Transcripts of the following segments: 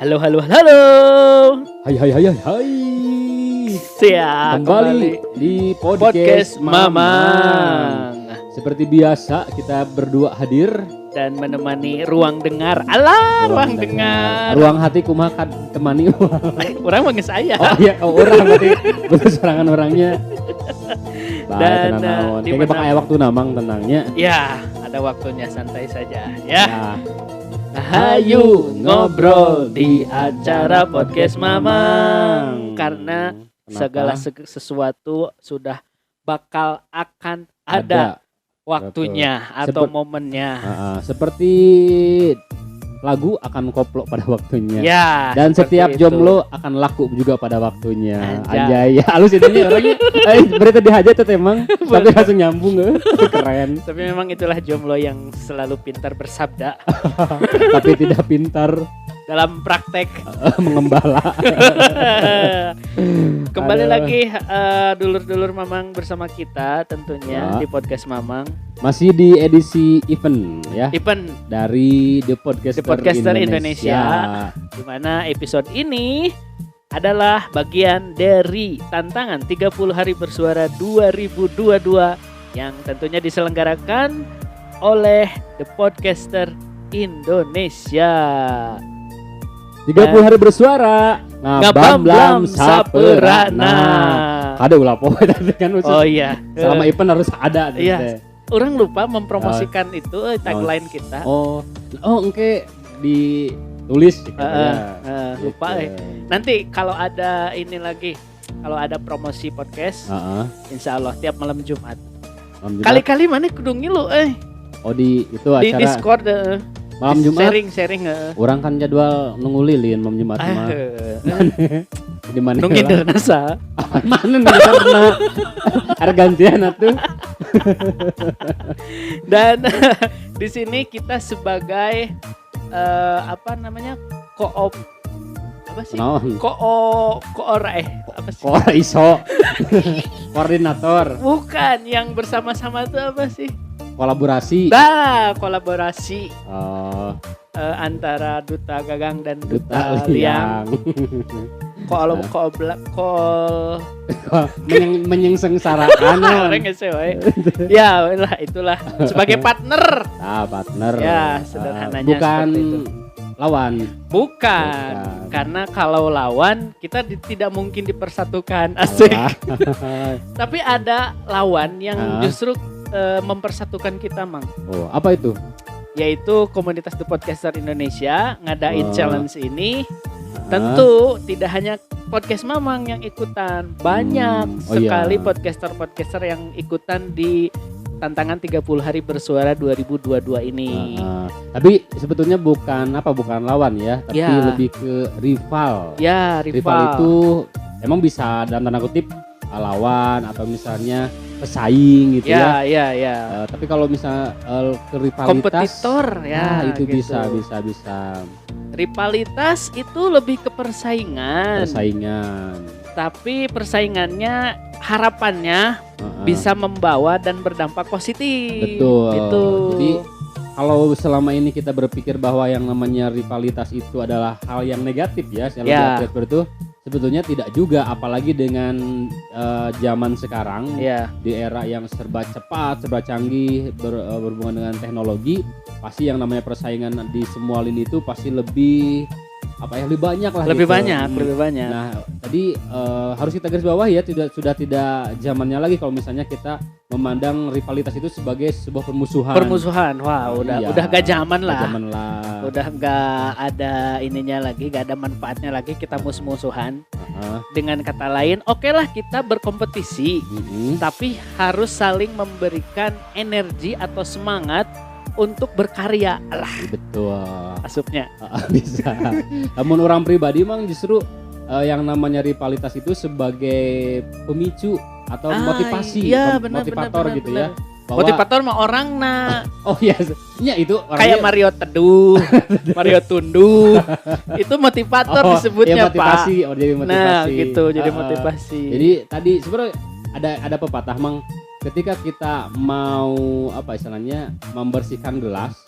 Halo, halo, halo. Hai. Siap Kembali di podcast Mamang Seperti biasa kita berdua hadir dan menemani ruang dengar. Alah, ruang dengar. Ruang hati kumaha temani. Orang manggil saya. Oh iya, orang berarti betul serangan orangnya. Dan, Baik, tenang. di Kayaknya mana- bakal aya waktu namang tenangnya. Ya, ada waktunya santai saja ya. Nah, Hayu ngobrol di acara podcast Mamang karena segala sesuatu sudah bakal akan ada waktunya atau momennya. seperti lagu akan koplo pada waktunya. Ya, Dan seperti setiap itu. jomblo akan laku juga pada waktunya. Anjay. Anjay, halus intinya orangnya. Berita dihajat tuh emang, tapi langsung nyambung keren. Tapi memang itulah jomblo yang selalu pintar bersabda Tapi tidak pintar dalam praktek. mengembala. Kembali Aduh. lagi dulur-dulur Mamang bersama kita tentunya Ya. di podcast Mamang. Masih di edisi event ya Event dari The Podcaster, Indonesia. Di mana episode ini adalah bagian dari tantangan 30 hari bersuara 2022 yang tentunya diselenggarakan oleh The Podcaster Indonesia. 30 hari bersuara Ngabam-blam saperana. Ada ulah poe tadi kan maksud. Oh iya. Selama event harus ada gitu Iya. teh. Orang lupa mempromosikan itu tagline kita. Oh, engke ditulis gitu Lupa Gitu. Nanti kalau ada ini lagi, kalau ada promosi podcast, insya Allah tiap malam Jumat. Malam Jumat. Kali-kali mana kudu ngilu Oh di itu di acara Discord malam Jumat. sharing. Orang kan jadwal nunggu lilin malam Jumat mah. Di mana? Nunggu nasa. Mana nih karena ada gantian atuh. Dan di sini kita sebagai apa namanya? Koop apa sih? Naon? Apa sih? Kok iso. Koordinator, Bukan, yang bersama-sama itu apa sih? kolaborasi. Kolaborasi Oh, antara Duta Gagang dan Duta Duta Liang. Liang. Menyengsarakan. Orang nggak sih, woy. Ya, itulah sebagai partner. Partner. Ya, sederhananya Bukan seperti itu. lawan. Bukan, Bukan. karena kalau lawan kita tidak mungkin dipersatukan, asik. Tapi ada lawan yang justru mempersatukan kita, Mang. Oh, apa itu? Yaitu komunitas The Podcaster Indonesia ngadain Oh. challenge ini. Tentu tidak hanya podcast Mamang yang ikutan, banyak sekali iya. podcaster-podcaster yang ikutan di tantangan 30 hari bersuara 2022 ini. Tapi sebetulnya bukan lawan ya, tapi Ya. lebih ke rival. Ya, Rival itu emang bisa dalam tanda kutip lawan atau misalnya pesaing gitu ya. Ya. Tapi kalau misalnya ke rivalitas, Kompetitor ya. itu gitu. bisa Rivalitas itu lebih ke persaingan. Tapi persaingannya harapannya bisa membawa dan berdampak positif. Betul. Gitu. Jadi kalau selama ini kita berpikir bahwa yang namanya rivalitas itu adalah hal yang negatif ya, seperti itu sebetulnya tidak juga, apalagi dengan zaman sekarang di era yang serba cepat, serba canggih, berhubungan dengan teknologi, pasti yang namanya persaingan di semua lini itu pasti lebih banyak lah. Lebih gitu. banyak. Nah, tadi harus kita garis bawah ya, sudah tidak zamannya lagi kalau misalnya kita memandang rivalitas itu sebagai sebuah permusuhan. Wah, udah gak zaman lah. Udah gak ada ininya lagi, gak ada manfaatnya lagi kita musuhan. Dengan kata lain, oke lah kita berkompetisi, tapi harus saling memberikan energi atau semangat untuk berkarya. Alah, Betul. asupnya. Bisa. Namun orang pribadi emang justru yang namanya rivalitas itu sebagai pemicu atau motivasi, motivator benar, gitu benar. ya. Bahwa, Motivator mah orang oh iya, ya itu kayak Mario Teduh, Mario Tunduh, itu motivator disebutnya, ya, motivasi. Pak. Jadi motivasi. Nah, gitu, jadi motivasi. Jadi tadi sebenarnya ada pepatah, Mang, ketika kita mau istilahnya membersihkan gelas,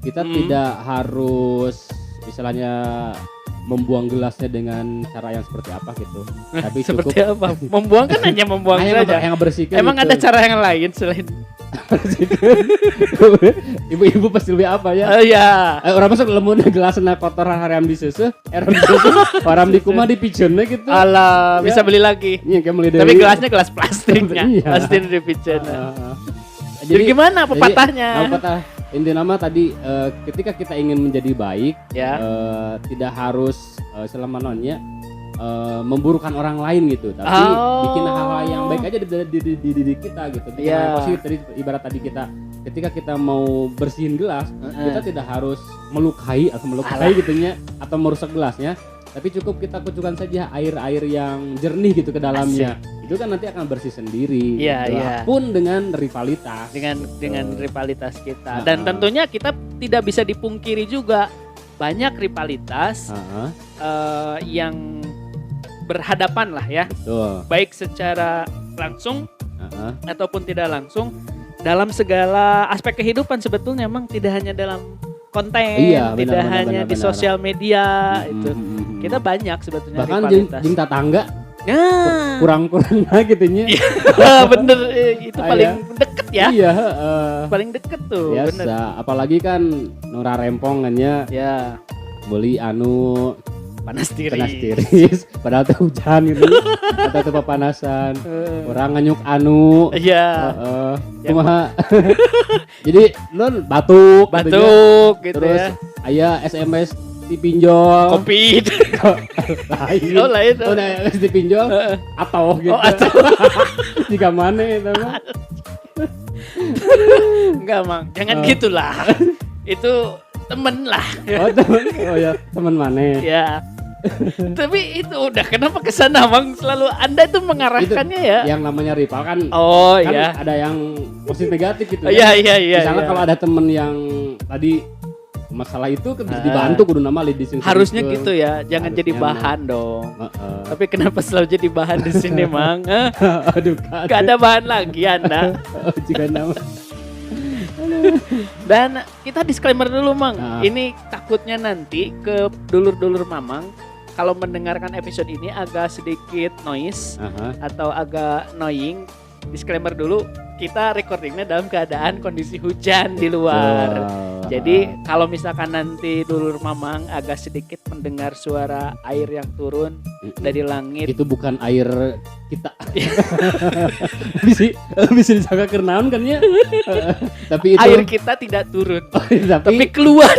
kita tidak harus istilahnya membuang gelasnya dengan cara yang seperti apa gitu. Tapi seperti apa? Membuang kan hanya membuang saja. Yang bersihkan. Emang gitu. Ada cara yang lain selain ibu-ibu pasti lebih apa ya? Iya. Orang masuk lemun gelasna kotor haram di susu, haram di kumah di pijeunna gitu. Alah, bisa beli lagi. Iya, kayak beli dari. Tapi gelasnya gelas plastiknya. Pasti di pijeunna. Jadi gimana pepatahnya? Pepatah intinya nama tadi ketika kita ingin menjadi baik, ya. Tidak harus selama nonnya memburukan orang lain gitu, tapi bikin hal-hal yang baik aja di diri kita gitu. Bikin hal positif. Tadi ibarat tadi ketika kita mau bersihin gelas, kita tidak harus melukai gitunya atau merusak gelasnya, tapi cukup kita kucurkan saja air yang jernih gitu ke dalamnya. Asik. Itu kan nanti akan bersih sendiri. Iya. Pun dengan rivalitas. Dengan rivalitas kita. Dan tentunya kita tidak bisa dipungkiri juga banyak rivalitas yang berhadapan lah ya. Betul. Baik secara langsung ataupun tidak langsung dalam segala aspek kehidupan sebetulnya, memang tidak hanya dalam konten, tidak hanya di sosial media itu. Kita banyak sebetulnya bahkan rivalitas. Bahkan tetangga kurang-kurang gitunya. Bener, itu paling deket ya. Iya, paling deket tuh. Biasa, bener. Apalagi kan Nora rempongannya. Ya. Beli panas tiris padahal tuh hujan gitu atau tuh pepanasan orang nganyuk iya cuma jadi non batuk gitu terus ya. Aya SMS dipinjol kopi lain dipinjol atau gitu jika mana itu mah enggak mang jangan gitulah itu temen lah. Temen mana ya. Tapi itu udah kenapa kesana bang, selalu Anda itu mengarahkannya itu, ya yang namanya rival kan ya ada yang positif negatif gitu iya misalnya kalau ada temen yang tadi masalah itu bisa dibantu kudu nama leading harusnya gitu ya, jangan harusnya jadi bahan dong. Tapi kenapa selalu jadi bahan di sini mang? Aduh, gak ada bahan lagi Anda. Jika nama dan kita disclaimer dulu mang, ini takutnya nanti ke dulur-dulur mamang kalau mendengarkan episode ini agak sedikit noise atau agak annoying. Disclaimer dulu, kita recordingnya dalam keadaan kondisi hujan di luar. Jadi kalau misalkan nanti dulur mamang agak sedikit mendengar suara air yang turun dari langit, itu bukan air kita. bisa disangka kenaon kan ya. Tapi itu air kita tidak turun, tapi keluar.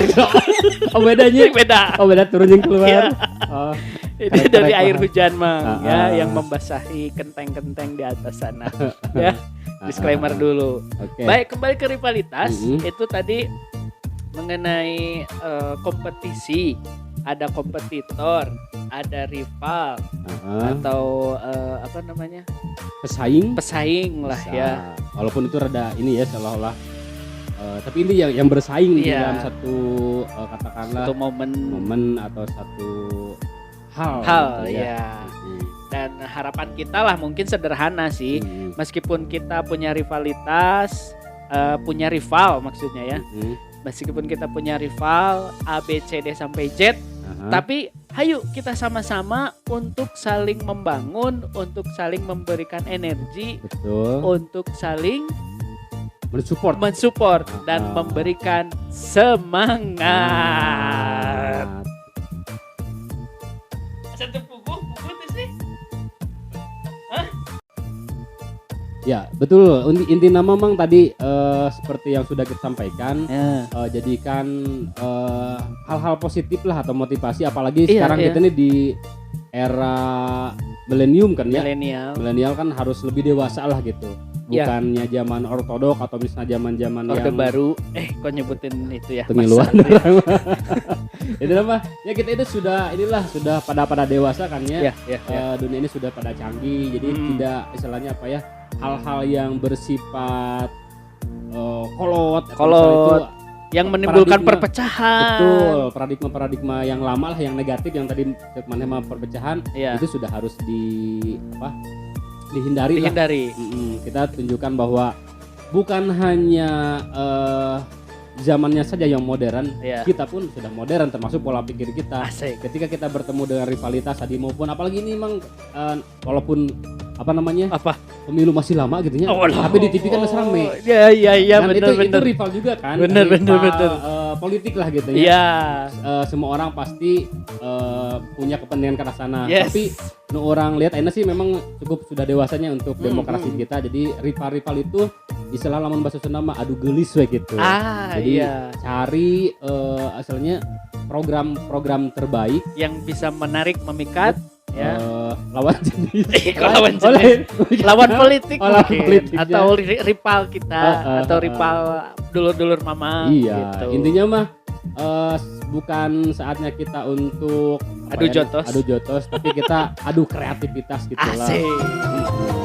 Bedanya beda turun yang keluar. Ini dari air hujan mang ya yang membasahi kenteng-kenteng di atas sana. Ya, disclaimer dulu. Baik, kembali ke rivalitas. Itu tadi mengenai kompetisi, ada kompetitor, ada rival atau apa namanya, pesaing lah ya. Walaupun itu rada ini ya seolah-olah tapi ini yang bersaing di dalam satu katakanlah satu momen atau satu hal gitu ya. Dan harapan kita lah mungkin sederhana sih, meskipun kita punya rivalitas, punya rival maksudnya ya. Meskipun kita punya rival A, B, C, D sampai Z, tapi hayu kita sama-sama untuk saling membangun, untuk saling memberikan energi, untuk saling mensupport dan memberikan semangat. Satu pukul tuh sih. Ya betul, inti nama memang tadi seperti yang sudah kita sampaikan, jadikan hal-hal positif lah atau motivasi, apalagi sekarang kita nih di era milenium kan ya. Milenial kan harus lebih dewasa lah gitu. Bukannya zaman ortodok atau misalnya zaman-zaman Orde yang baru. Kok nyebutin itu ya? Pemiluan. Itu apa? Ya kita itu sudah pada dewasa kan ya. Dunia ini sudah pada canggih. Jadi tidak istilahnya apa ya? Hal-hal yang bersifat kolot itu yang menimbulkan perpecahan. Betul, paradigma yang lama lah, yang negatif, yang tadi mana perpecahan itu sudah harus dihindari. Kita tunjukkan bahwa bukan hanya zamannya saja yang modern, kita pun sudah modern termasuk pola pikir kita. Asik. Ketika kita bertemu dengan rivalitas tadi maupun apalagi ini memang walaupun pemilu masih lama gitu ya, tapi di TV kan masih rame. Iya dan benar. Itu rival juga kan. Benar. Politik lah gitu ya. Semua orang pasti punya kepentingan ke arah sana. Tapi orang lihat Aina sih memang cukup sudah dewasanya untuk demokrasi kita. Jadi rival itu istilah lamun bahasa Sunda mah adu gelis we gitu. Jadi cari asalnya program terbaik yang bisa menarik, memikat lawan jenis. Lawan politik politik atau rival kita atau rival dulur-dulur mama gitu. Intinya mah bukan saatnya kita untuk adu jotos tapi kita adu kreativitas gitu lah. Asik.